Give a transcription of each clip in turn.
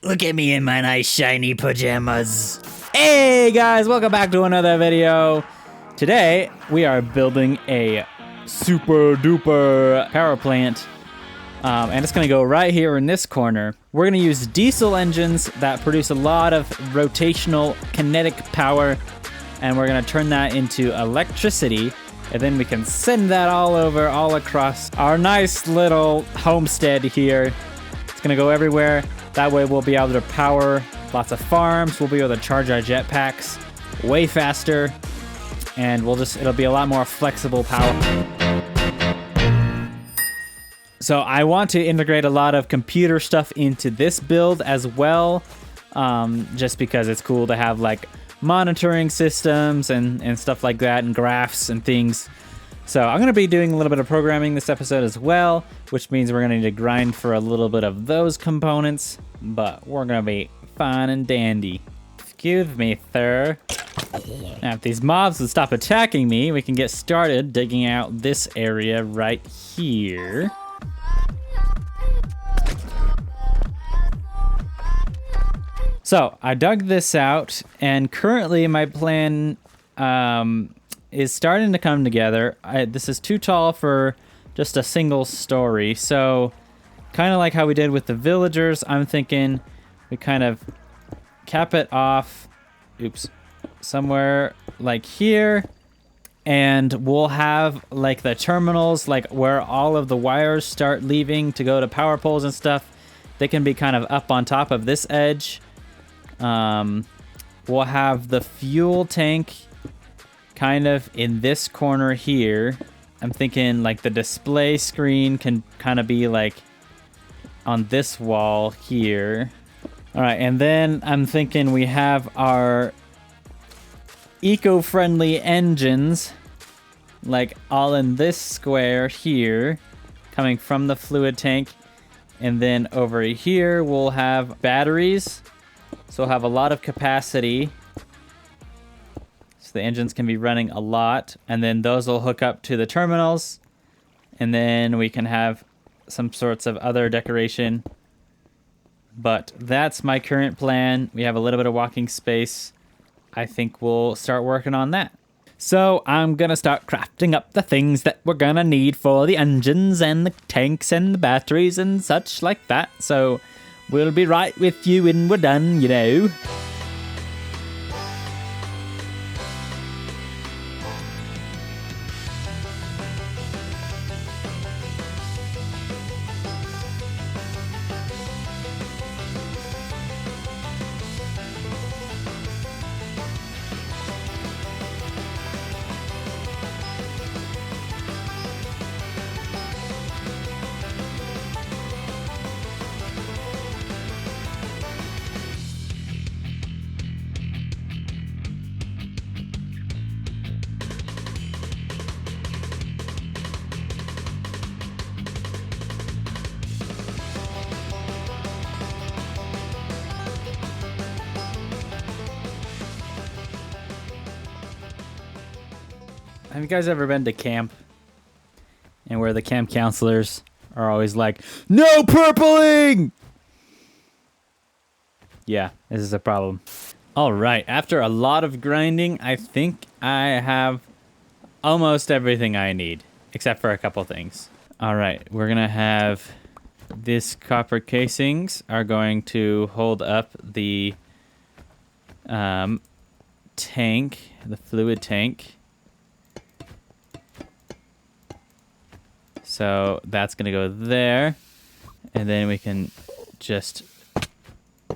Look at me in my nice shiny pajamas. Hey guys, welcome back to another video. Today, we are building a super duper power plant. And it's gonna go right here in this corner. We're gonna use diesel engines that produce a lot of rotational kinetic power, and we're gonna turn that into electricity, and then we can send that all across our nice little homestead here. It's gonna go everywhere. That way we'll be able to power lots of farms. We'll be able to charge our jetpacks way faster, and it'll be a lot more flexible power. So I want to integrate a lot of computer stuff into this build as well, just because it's cool to have like monitoring systems and stuff like that, and graphs and things. So I'm going to be doing a little bit of programming this episode as well, which means we're going to need to grind for a little bit of those components, but we're going to be fine and dandy. Excuse me, sir. Now, if these mobs would stop attacking me, we can get started digging out this area right here. So I dug this out, and currently my plan is starting to come together. This is too tall for just a single story, so kind of like how we did with the villagers, I'm thinking we kind of cap it off, somewhere like here, and we'll have like the terminals, like where all of the wires start leaving to go to power poles and stuff. They can be kind of up on top of this edge. We'll have the fuel tank kind of in this corner here. I'm thinking like the display screen can kind of be like on this wall here. All right, and then I'm thinking we have our eco-friendly engines like all in this square here, coming from the fluid tank. And then over here we'll have batteries. So we'll have a lot of capacity. So the engines can be running a lot. And then those will hook up to the terminals. And then we can have some sorts of other decoration. But that's my current plan. We have a little bit of walking space. I think we'll start working on that. So I'm going to start crafting up the things that we're going to need for the engines and the tanks and the batteries and such like that. So we'll be right with you when we're done, you know. Have you guys ever been to camp and where the camp counselors are always like, no purpling? Yeah, this is a problem. All right, after a lot of grinding, I think I have almost everything I need, except for a couple things. All right, we're gonna have this copper casings are going to hold up the tank, the fluid tank. So that's gonna go there, and then we can just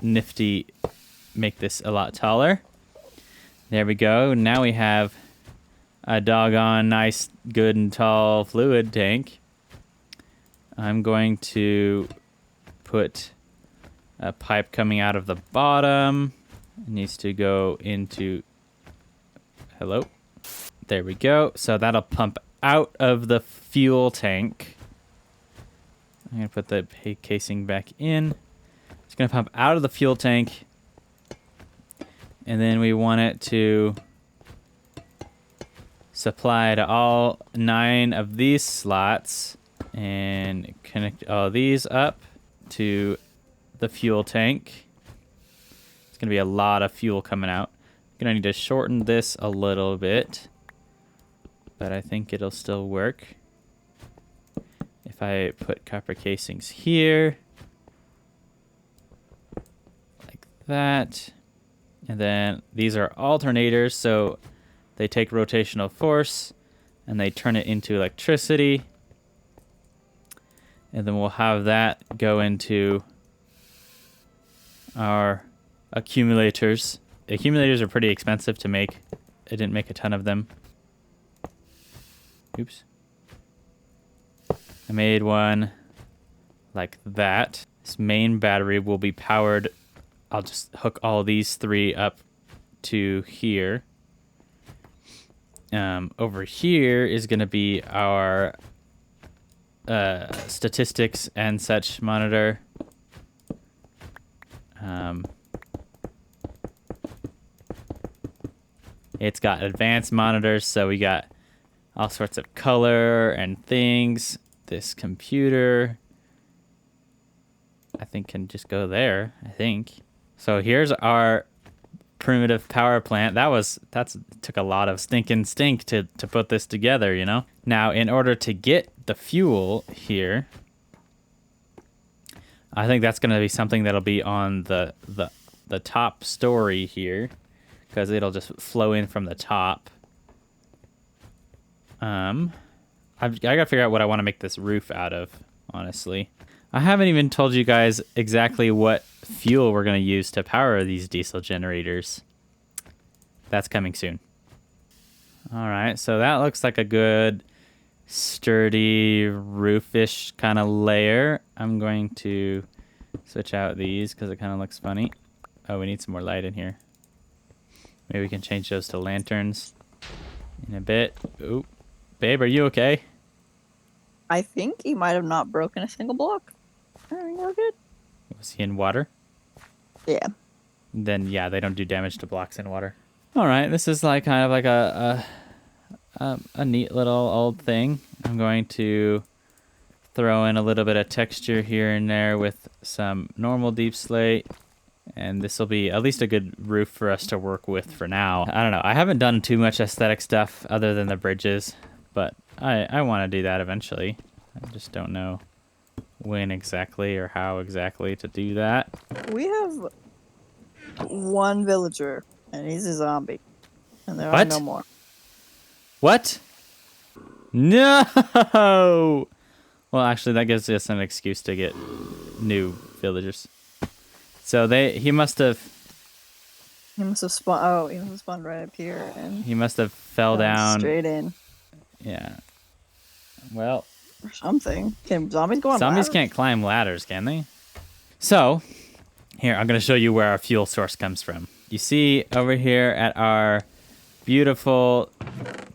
nifty make this a lot taller. There we go. Now we have a doggone nice, good and tall fluid tank. I'm going to put a pipe coming out of the bottom. It needs to go into, hello. There we go. So that'll pump out of the fuel tank. I'm gonna put the casing back in. It's gonna pump out of the fuel tank, and then we want it to supply to all 9 of these slots and connect all these up to the fuel tank. going to be a lot of fuel coming out. I'm going to need to shorten this a little bit, but I think it'll still work. If I put copper casings here, like that, and then these are alternators, so they take rotational force and they turn it into electricity. And then we'll have that go into our accumulators. The accumulators are pretty expensive to make. I didn't make a ton of them. Oops. I made one like that. This main battery will be powered. I'll just hook all these 3 up to here. Over here is going to be our statistics and such monitor. It's got advanced monitors, so we got all sorts of color and things. This computer, I think, can just go there, I think. So here's our primitive power plant. That took a lot of stink to put this together, you know? Now, in order to get the fuel here, I think that's going to be something that'll be on the top story here, because it'll just flow in from the top. I gotta figure out what I want to make this roof out of, honestly. I haven't even told you guys exactly what fuel we're going to use to power these diesel generators. That's coming soon. All right, so that looks like a good, sturdy, roofish kind of layer. I'm going to switch out these because it kind of looks funny. Oh, we need some more light in here. Maybe we can change those to lanterns in a bit. Ooh. Babe, are you okay? I think he might have not broken a single block. I think we're good. Was he in water? Yeah. Then, yeah, they don't do damage to blocks in water. All right, this is like kind of like a neat little old thing. I'm going to throw in a little bit of texture here and there with some normal deep slate. And this will be at least a good roof for us to work with for now. I don't know. I haven't done too much aesthetic stuff other than the bridges, but I want to do that eventually. I just don't know when exactly or how exactly to do that. We have one villager, and he's a zombie. And there What? are no more. What? No! Well, actually, that gives us an excuse to get new villagers. So he must have spawned. Oh, he must have spawned right up here, and he must have fell down straight in. Yeah. Well, Or something. Can zombies go on zombies ladders? can't climb ladders, can they? So, here, I'm going to show you where our fuel source comes from. You see over here at our beautiful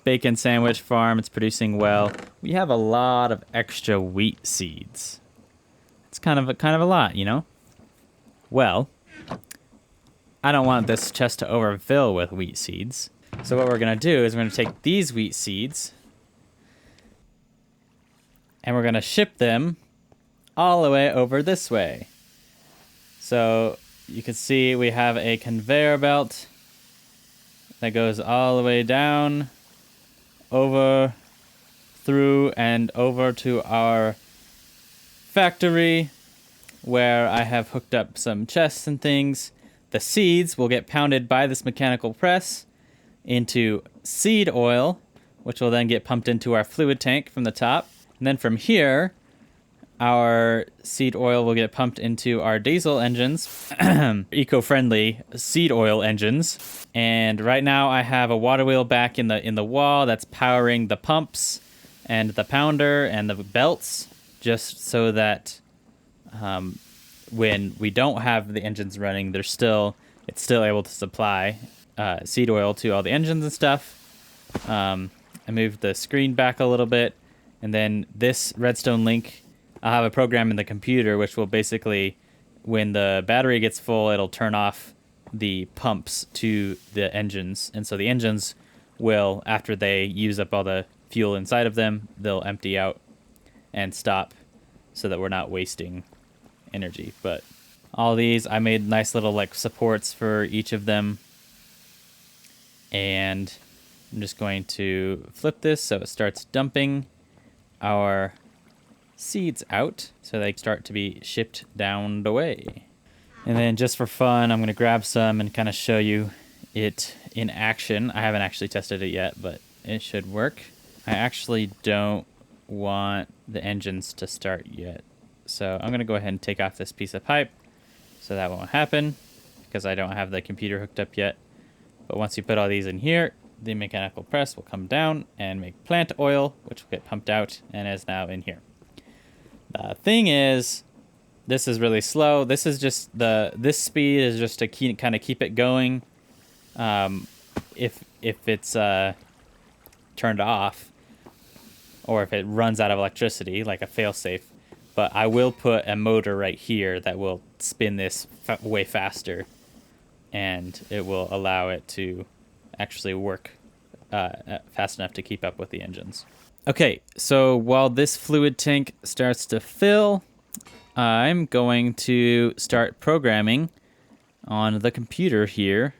bacon sandwich farm, it's producing well. We have a lot of extra wheat seeds. It's kind of a lot, you know? Well, I don't want this chest to overfill with wheat seeds. So what we're going to do is we're going to take these wheat seeds and we're going to ship them all the way over this way. So you can see we have a conveyor belt that goes all the way down, over, through, and over to our factory, where I have hooked up some chests and things. The seeds will get pounded by this mechanical press into seed oil, which will then get pumped into our fluid tank from the top. And then from here, our seed oil will get pumped into our diesel engines, eco-friendly seed oil engines. And right now I have a water wheel back in the wall that's powering the pumps and the pounder and the belts, just so that when we don't have the engines running, it's still able to supply seed oil to all the engines and stuff. I moved the screen back a little bit, and then this redstone link, I'll have a program in the computer which will basically, when the battery gets full, it'll turn off the pumps to the engines. And so the engines will, after they use up all the fuel inside of them, they'll empty out and stop so that we're not wasting energy. But all these. I made nice little like supports for each of them. And I'm just going to flip this so it starts dumping our seeds out so they start to be shipped down the way. And then just for fun, I'm going to grab some and kind of show you it in action. I haven't actually tested it yet, but it should work. I actually don't want the engines to start yet. So I'm going to go ahead and take off this piece of pipe so that won't happen because I don't have the computer hooked up yet. But once you put all these in here, the mechanical press will come down and make plant oil, which will get pumped out and is now in here. The thing is, this is really slow. This is just this speed is just to kind of keep it going. If it's turned off, or if it runs out of electricity, like a failsafe. But I will put a motor right here that will spin this way faster, and it will allow it to actually work fast enough to keep up with the engines. Okay, so while this fluid tank starts to fill, I'm going to start programming on the computer here.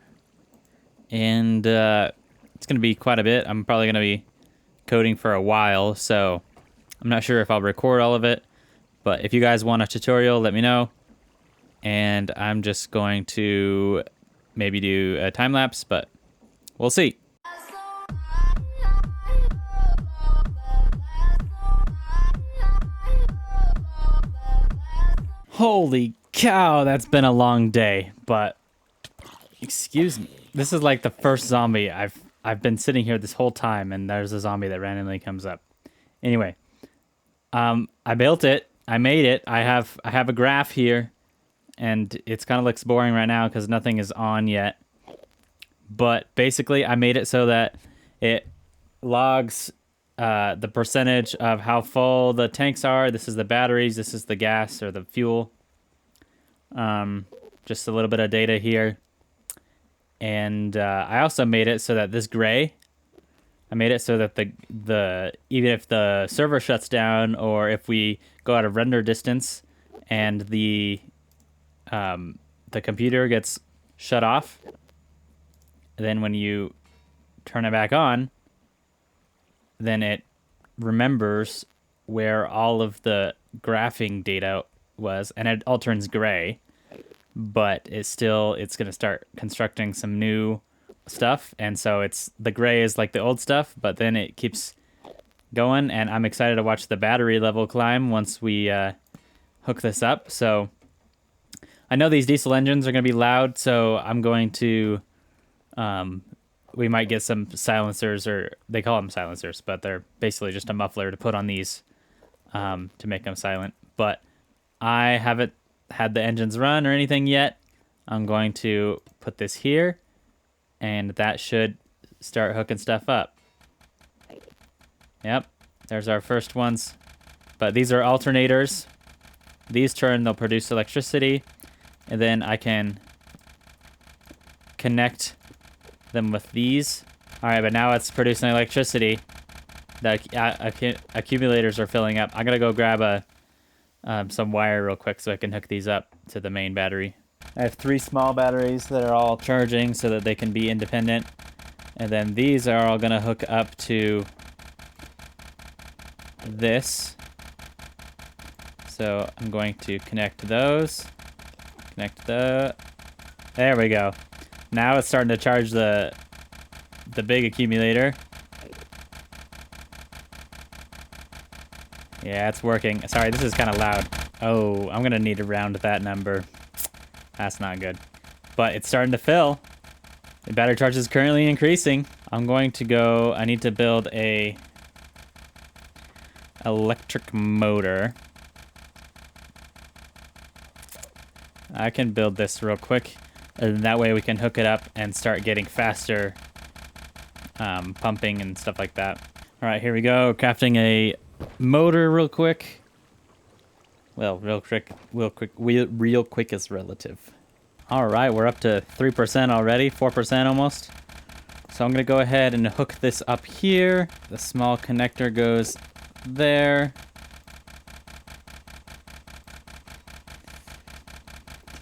And it's going to be quite a bit. I'm probably going to be coding for a while, so I'm not sure if I'll record all of it. But if you guys want a tutorial, let me know. And I'm just going to maybe do a time lapse, but we'll see. Holy cow, that's been a long day, but excuse me. This is like the first zombie I've been sitting here this whole time, and there's a zombie that randomly comes up. Anyway, I built it. I made it. I have a graph here, and it's kind of looks boring right now because nothing is on yet. But basically, I made it so that it logs the percentage of how full the tanks are. This is the batteries. This is the gas or the fuel. Just a little bit of data here. And I also made it so that this gray, I made it so that the even if the server shuts down or if we go out of render distance and the computer gets shut off, then when you turn it back on, then it remembers where all of the graphing data was, and it all turns gray. But it's going to start constructing some new stuff, and so the gray is like the old stuff, but then it keeps going, and I'm excited to watch the battery level climb once we hook this up. So I know these diesel engines are going to be loud, so I'm going to we might get some silencers, or they call them silencers, but they're basically just a muffler to put on these to make them silent. But I haven't had the engines run or anything yet. I'm going to put this here, and that should start hooking stuff up. Yep, there's our first ones. But these are alternators. These turn, they'll produce electricity, and then I can connect them with these. All right, but now it's producing electricity. The accumulators are filling up. I'm gonna go grab some wire real quick so I can hook these up to the main battery. I have 3 small batteries that are all charging so that they can be independent. And then these are all gonna hook up to this. So I'm going to connect those. There we go. Now it's starting to charge the big accumulator. Yeah, it's working. Sorry, this is kind of loud. Oh, I'm gonna need to round that number. That's not good. But it's starting to fill. The battery charge is currently increasing. I'm going to go, I need to build a electric motor. I can build this real quick, and that way we can hook it up and start getting faster pumping and stuff like that. All right, here we go. Crafting a motor real quick. Well, real quick is relative. All right, we're up to 3% already, 4% almost. So I'm gonna go ahead and hook this up here. The small connector goes there.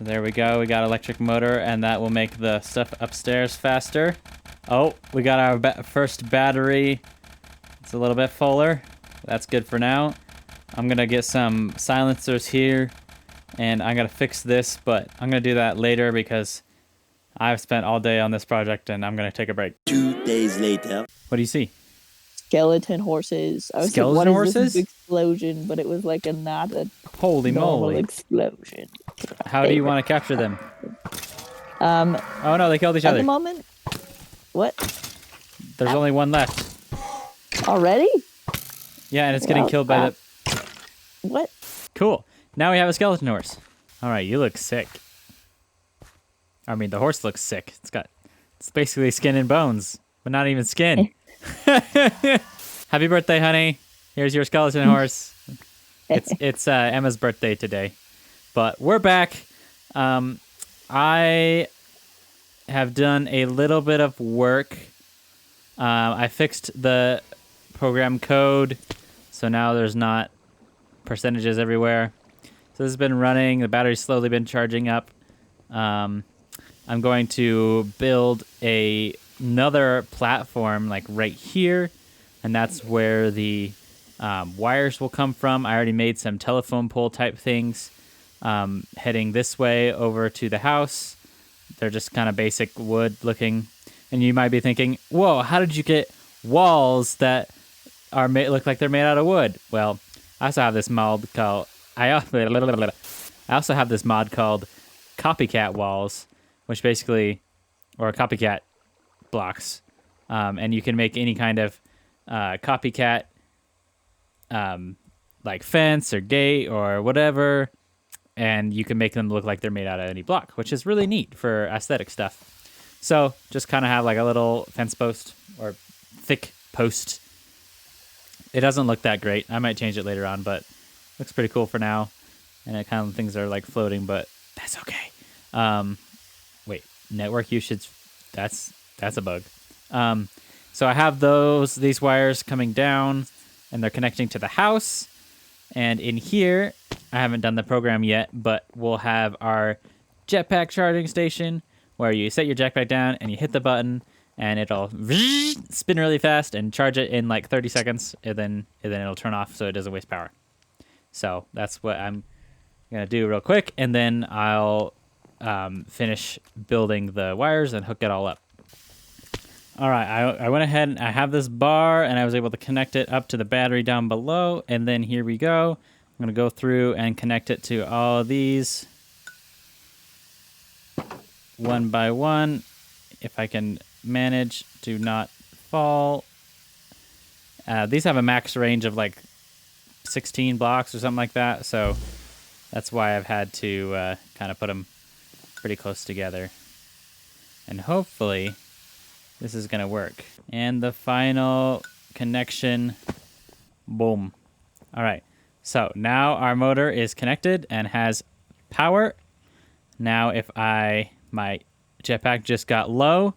So there we go. We got electric motor, and that will make the stuff upstairs faster. Oh, we got our first battery. It's a little bit fuller. That's good for now. I'm going to get some silencers here, and I'm going to fix this, but I'm going to do that later because I've spent all day on this project, and I'm going to take a break. 2 days later. What do you see? Skeleton horses. I was Skeleton like, what horses? is this explosion? But it was like not a Holy normal moly. explosion. How do you want to capture them? Um, Oh no, they killed each at other. the moment, what? There's only one left. Already? Yeah, and it's getting Well, killed by the... What? Cool. Now we have a skeleton horse. All right, you look sick. I mean, the horse looks sick. It's basically skin and bones, but not even skin. Happy birthday, honey. Here's your skeleton horse. It's Emma's birthday today. But we're back. I have done a little bit of work. I fixed the program code, so now there's not percentages everywhere. So this has been running. The battery's slowly been charging up. I'm going to build another platform like right here, and that's where the wires will come from. I already made some telephone pole type things heading this way over to the house. They're just kind of basic wood looking, and you might be thinking, whoa, how did you get walls that are look like they're made out of wood? Well, I also have this mod called copycat walls, which basically, or copycat blocks, and you can make any kind of copycat like fence or gate or whatever, and you can make them look like they're made out of any block, which is really neat for aesthetic stuff. So just kind of have like a little fence post or thick post. It doesn't look that great. I might change it later on, but looks pretty cool for now. And it kind of things are like floating, but that's okay. Wait, network usage, that's a bug. So I have these wires coming down, and they're connecting to the house. And in here, I haven't done the program yet, but we'll have our jetpack charging station where you set your jetpack down and you hit the button, and it'll spin really fast and charge it in like 30 seconds, and then it'll turn off so it doesn't waste power. So that's what I'm gonna do real quick, and then I'll finish building the wires and hook it all up. All right, I went ahead and I have this bar, and I was able to connect it up to the battery down below, and then here we go. I'm gonna go through and connect it to all of these one by one, if I can manage to not fall. These have a max range of like 16 blocks or something like that, so that's why I've had to kind of put them pretty close together. And hopefully this is gonna work. And the final connection, boom. All right, so now our motor is connected and has power. Now if my jetpack just got low,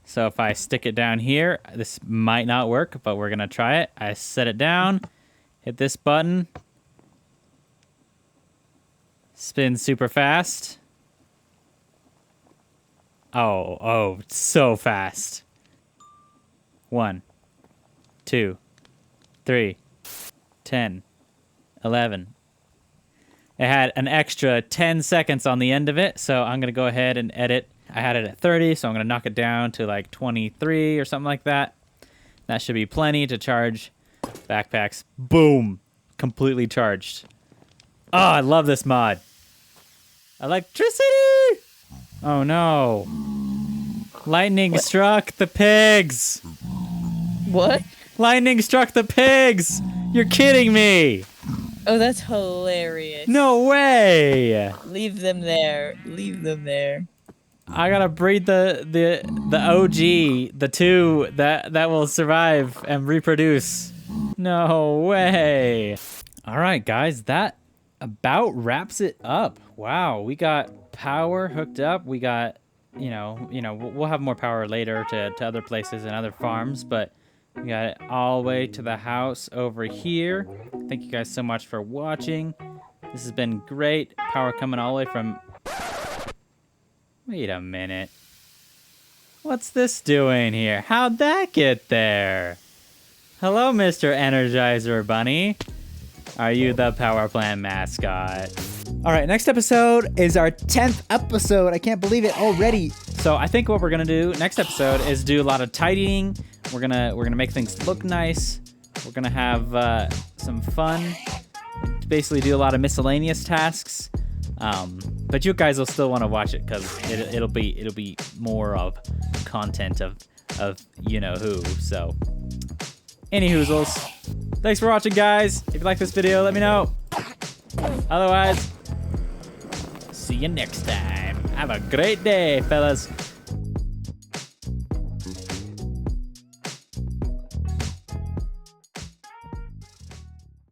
so if I stick it down here, this might not work, but we're gonna try it. I set it down, hit this button, spin super fast. Oh, so fast. 1, 2, 3, 10, 11. It had an extra 10 seconds on the end of it, so I'm going to go ahead and edit. I had it at 30, so I'm going to knock it down to like 23 or something like that. That should be plenty to charge backpacks. Boom! Completely charged. Oh, I love this mod. Electricity! Oh no. Lightning struck the pigs! What? Lightning struck the pigs! You're kidding me! Oh, that's hilarious. No way! Leave them there. Leave them there. I gotta breed the OG, the two that will survive and reproduce. No way! Alright guys, that about wraps it up. Wow, we got power hooked up. We got, you know, we'll have more power later to other places and other farms, but we got it all the way to the house over here. Thank you guys so much for watching. This has been great. Power coming all the way from Wait a minute. What's this doing here? How'd that get there? Hello, Mr. Energizer Bunny. Are you the Powerplant mascot? All right, next episode is our 10th episode. I can't believe it already. So I think what we're gonna do next episode is do a lot of tidying. We're gonna make things look nice. We're gonna have some fun. Basically, do a lot of miscellaneous tasks. But you guys will still want to watch it because it'll be more of content of you know who. So, any hoozles. Thanks for watching, guys. If you like this video, let me know. Otherwise, see you next time. Have a great day, fellas.